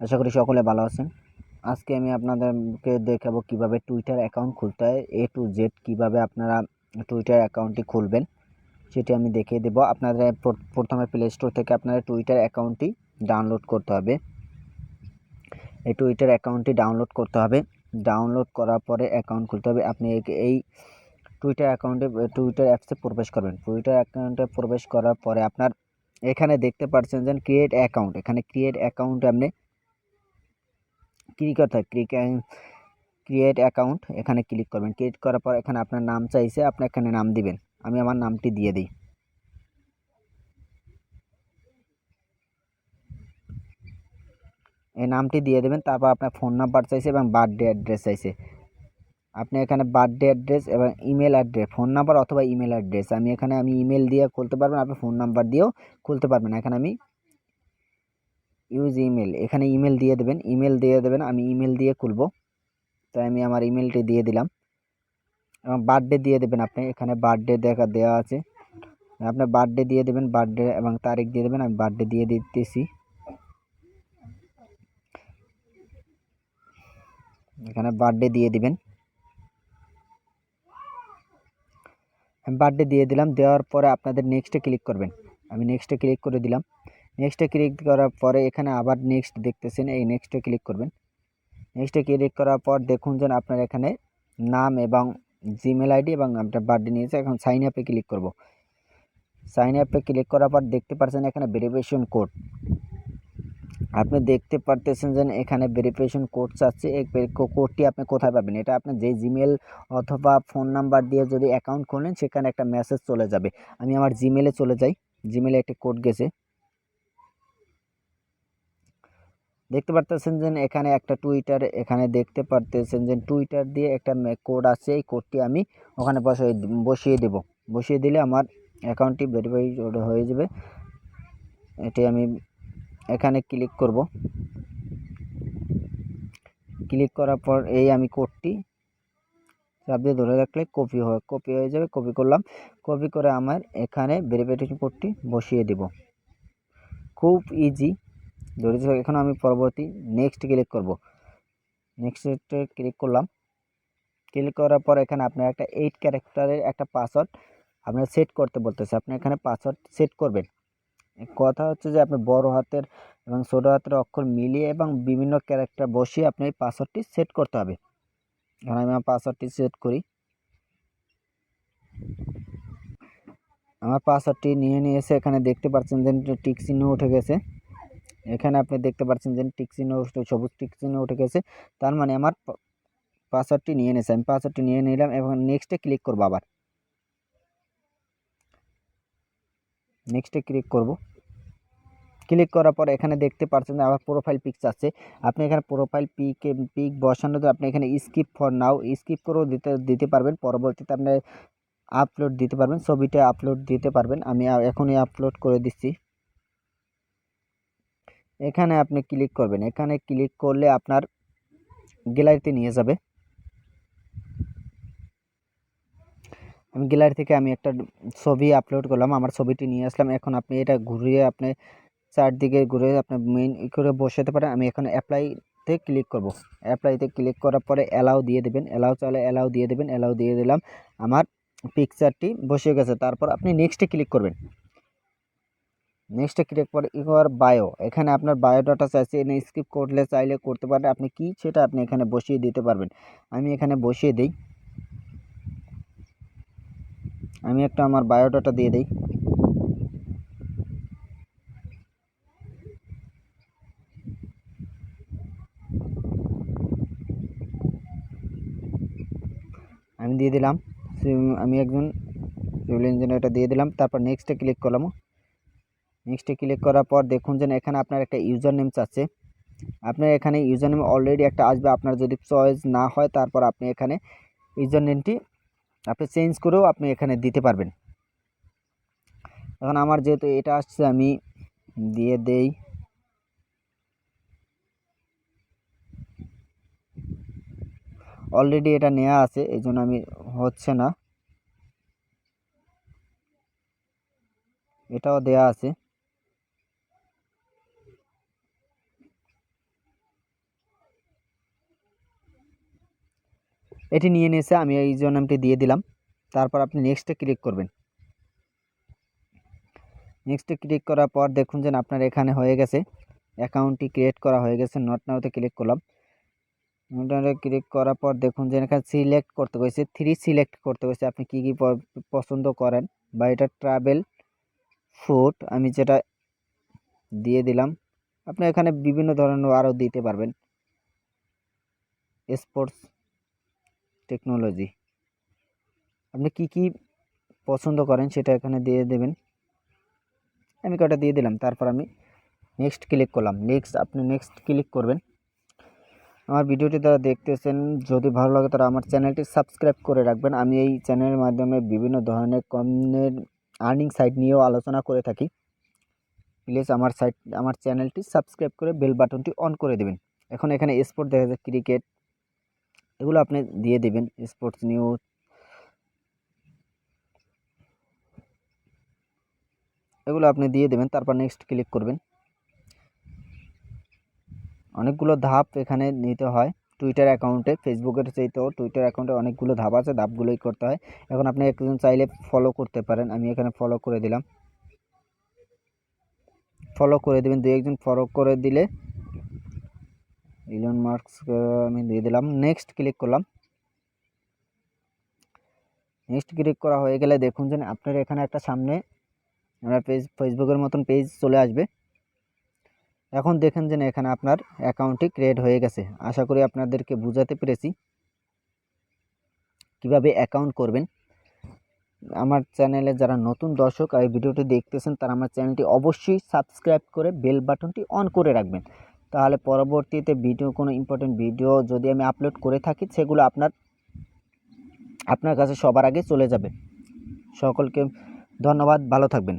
আশা করি সকলে ভালো আছেন। আজকে আমি আপনাদেরকে দেখাবো কিভাবে টুইটার অ্যাকাউন্ট খুলতে হয়, A to Z কিভাবে আপনারা টুইটার অ্যাকাউন্টটি খুলবেন সেটি আমি দেখিয়ে দেব। আপনাদের প্রথমে প্লে স্টোর থেকে আপনাদের টুইটার অ্যাকাউন্টটি ডাউনলোড করতে হবে। এই টুইটার অ্যাকাউন্টটি ডাউনলোড করতে হবে। ডাউনলোড করার পরে অ্যাকাউন্ট খুলতে হবে। আপনি এই টুইটার অ্যাপসে প্রবেশ করবেন। টুইটার অ্যাকাউন্টে প্রবেশ করার পরে আপনার এখানে দেখতে পাচ্ছেন যে ক্রিয়েট অ্যাকাউন্ট, এখানে ক্রিয়েট অ্যাকাউন্টে আপনি ক্লিক করতে হয়। ক্রিয়েট অ্যাকাউন্ট এখানে ক্লিক করবেন। ক্রিয়েট করার পর এখানে আপনার নাম চাইছে, আপনি এখানে নাম দিবেন। আমি আমার নামটি দিয়ে দিই। এই নামটি দিয়ে দেবেন। তারপর আপনার ফোন নাম্বার চাইছে এবং বার্থডে অ্যাড্রেস চাইছে। আপনি এখানে বার্থডে অ্যাড্রেস এবং ইমেল অ্যাড্রেস, ফোন নাম্বার অথবা ইমেল অ্যাড্রেস, আমি ইমেল দিয়ে খুলতে পারবেন, আপনি ফোন নাম্বার দিয়েও খুলতে পারবেন। এখানে আমি ইউজ ইমেল, এখানে ইমেল দিয়ে দেবেন। আমি ইমেল দিয়ে খুলবো, তাই আমি আমার ইমেলটি দিয়ে দিলাম। এবং বার্থডে দিয়ে দেবেন। আপনি এখানে বার্থডে দেওয়া আছে, আপনার বার্থডে দিয়ে দেবেন, বার্থডে এবং তারিখ দিয়ে দেবেন। আমি বার্থডে দিয়ে দিতেছি। এখানে বার্থডে দিয়ে দিবেন। আমি বার্থডে দিয়ে দিলাম। দেওয়ার পরে আপনাদের নেক্সটে ক্লিক করবেন। আমি নেক্সটে ক্লিক করে দিলাম। নেক্সটে ক্লিক করার পরে এখানে আবার নেক্সট দেখতেছেন, এই নেক্সটে ক্লিক করবেন। নেক্সটে ক্লিক করার পর দেখুন যে আপনার এখানে নাম এবং জিমেল আইডি এবং আপনার বার্থডে নিয়েছে। এখন সাইন আপে ক্লিক করব। সাইন আপে ক্লিক করার পর দেখতে পাচ্ছেন এখানে ভেরিফিকেশন কোড। আপনি দেখতে পারতেছেন যে এখানে ভেরিফিকেশন কোড চাচ্ছে। এই কোডটি আপনি কোথায় পাবেন? এটা আপনি যে জিমেল অথবা ফোন নাম্বার দিয়ে যদি অ্যাকাউন্ট খোলেন সেখানে একটা মেসেজ চলে যাবে। আমি আমার জিমেলে চলে যাই। জিমেলে একটি কোড গেছে। দেখতে পারতেছেন যে এখানে একটা টুইটার, এখানে দেখতে পারতেছেন যে টুইটার দিয়ে একটা কোড আছে। এই কোডটি আমি ওখানে বসিয়ে দেব। বসিয়ে দিলে আমার অ্যাকাউন্টটি ভেরিফাই হয়ে যাবে। এটি আমি এখানে ক্লিক করব। ক্লিক করার পর আমি কোডটি চাপ দিয়ে ধরে রাখলে কপি হয়ে যাবে। কপি করলাম। কপি করে আমার এখানে ভেরিফিকেশন কোডটি বসিয়ে দেব। খুব ইজি। ধরে এখন আমি পরবর্তী নেক্সট ক্লিক করব। নেক্সটে ক্লিক করলাম। ক্লিক করার পর এখানে আপনার একটা 8 ক্যারেক্টারের একটা পাসওয়ার্ড আপনার সেট করতে বলতেছে। আপনি এখানে পাসওয়ার্ড সেট করবেন। কথা হচ্ছে যে আপনি বড় হাতের এবং ছোট হাতের অক্ষর মিলিয়ে এবং বিভিন্ন ক্যারেক্টার বসিয়ে আপনি এই পাসওয়ার্ডটি সেট করতে হবে। এখন আমি আমার পাসওয়ার্ডটি সেট করি। আমার পাসওয়ার্ডটি নিয়েছে। এখানে দেখতে পাচ্ছেন যে টিক চিহ্ন উঠে গেছে। এখানে আপনি দেখতে পাচ্ছেন যে টিক চিহ্ন, সবুজ টিক চিহ্ন উঠে গেছে। তার মানে আমার পাসওয়ার্ডটি নিয়ে নিয়েছে। আমি পাসওয়ার্ডটি নিয়ে নিলাম এবং নেক্সটে ক্লিক করব। আবার নেক্সটে ক্লিক করব। ক্লিক করার পর এখানে দেখতে পাচ্ছেন যে আবার প্রোফাইল পিক চাচ্ছে। আপনি এখানে প্রোফাইল পিক বসানোতে আপনি এখানে স্কিপ ফর নাও স্কিপ করেও দিতে পারবেন। পরবর্তীতে আপনি আপলোড দিতে পারবেন, ছবিটা আপলোড দিতে পারবেন। আমি এখনই আপলোড করে দিচ্ছি। এখানে আপনি ক্লিক করবেন। এখানে ক্লিক করলে আপনার গ্যালারিতে নিয়ে যাবে। আমি গ্যালারি থেকে একটা ছবি আপলোড করলাম, আমার ছবিটি নিয়ে আসলাম। এখন আপনি এটা ঘুরিয়ে আপনি চারদিকে ঘুরে আপনি মেইন করে বসাতে পারেন। আমি এখন অ্যাপ্লাইতে ক্লিক করব। অ্যাপ্লাইতে ক্লিক করার পরে অ্যালাউ দিয়ে দেবেন। অ্যালাউ চাইলে অ্যালাউ দিয়ে দেবেন। অ্যালাউ দিয়ে দিলাম। আমার পিকচারটি বসে গেছে। তারপর আপনি নেক্সটে ক্লিক করবেন। নেক্সটে ক্লিক করে বায়ো, এখানে আপনার বায়োডাটা চাইছে, এনে স্কিপ করলে চাইলে করতে পারেন। আপনি কি সেটা আপনি এখানে বসিয়ে দিতে পারবেন। আমি এখানে বসিয়ে দিই। আমি আমার বায়োডাটা দিয়ে দিই। আমি দিয়ে দিলাম আমি একজন সিভিল ইঞ্জিনিয়ার, এটা দিয়ে দিলাম। তারপর নেক্সটে ক্লিক করলাম। নেক্সটে ক্লিক করার পর দেখুন যে এখানে আপনার একটা ইউজার নেম চাচ্ছে। আপনার এখানে ইউজার নেম অলরেডি একটা আসবে। আপনার যদি চয়েস না হয় তারপর আপনি এখানে ইউজার নেমটি আপনি চেঞ্জ করেও আপনি এখানে দিতে পারবেন। এখন আমার যেহেতু এটা আসছে আমি দিয়ে দেই। অলরেডি এটা নেওয়া আছে, এই জন্য আমি হচ্ছে না। এটাও দেয়া আছে। এটি নিয়ে নিয়েছে, আমি এই ইউজার নামটি দিয়ে দিলাম। তারপর আপনি নেক্সটে ক্লিক করবেন। নেক্সটে ক্লিক করার পর দেখুন যে আপনার এখানে হয়ে গেছে, অ্যাকাউন্টটি ক্রিয়েট করা হয়ে গেছে। নট নাওতে ক্লিক করলাম। নট নাওতে ক্লিক করার পর দেখুন যে এখানে সিলেক্ট করতে হয়েছে, 3 সিলেক্ট করতে হয়েছে আপনি কী কী পছন্দ করেন, বা এটা ট্রাভেল, ফুড আমি যেটা দিয়ে দিলাম। আপনি এখানে বিভিন্ন ধরনের আরও দিতে পারবেন, স্পোর্টস, টেকনোলজি, আপনি কি কি পছন্দ করেন সেটা এখানে দিয়ে দেবেন। আমি কটা দিয়ে দিলাম। তারপর আমি নেক্সট ক্লিক করলাম। আপনি নেক্সট ক্লিক করবেন। আমার ভিডিওটি যারা দেখতেছেন যদি ভালো লাগে তারা আমার চ্যানেলটি সাবস্ক্রাইব করে রাখবেন। আমি এই চ্যানেলের মাধ্যমে বিভিন্ন ধরনের কমের আর্নিং সাইট নিয়েও আলোচনা করে থাকি। প্লিজ আমার চ্যানেলটি সাবস্ক্রাইব করে বেল বাটনটি অন করে দেবেন। এখন এখানে স্পোর্ট দেখা যায়, ক্রিকেট, এগুলো আপনি দিয়ে দেবেন। স্পোর্টস নিউজ, এগুলো আপনি দিয়ে দেবেন। তারপর নেক্সট ক্লিক করবেন। অনেকগুলো ধাপ এখানে নিতে হয় টুইটার অ্যাকাউন্টে। ফেসবুকের চাইতেও টুইটার অ্যাকাউন্টে অনেকগুলো ধাপ আছে, ধাপগুলোই করতে হয়। এখন আপনি একজন চাইলে ফলো করতে পারেন, আমি এখানে ফলো করে দিলাম। ফলো করে দেবেন, 2-1 জন ফলো করে দিলে ইলন মাস্ক আমি দিয়ে দিলাম। নেক্সট ক্লিক করলাম। নেক্সট ক্লিক করা হয়ে গেলে দেখুন যে আপনার এখানে একটা সামনে আমরা ফেসবুকের মতন পেজ চলে আসবে। এখন দেখেন যে এখানে আপনার অ্যাকাউন্টটি ক্রিয়েট হয়ে গেছে। আশা করি আপনাদেরকে বুঝাতে পেরেছি কিভাবে অ্যাকাউন্ট করবেন। আমার চ্যানেলে যারা নতুন দর্শক এই ভিডিওটি দেখতেছেন তারা আমার চ্যানেলটি অবশ্যই সাবস্ক্রাইব করে বেল বাটনটি অন করে রাখবেন। তাহলে পরবর্তীতে কোনো ইম্পর্টেন্ট ভিডিও যদি আমি আপলোড করে থাকি সেগুলো আপনার কাছে সবার আগে চলে যাবে। সকলকে ধন্যবাদ, ভালো থাকবেন।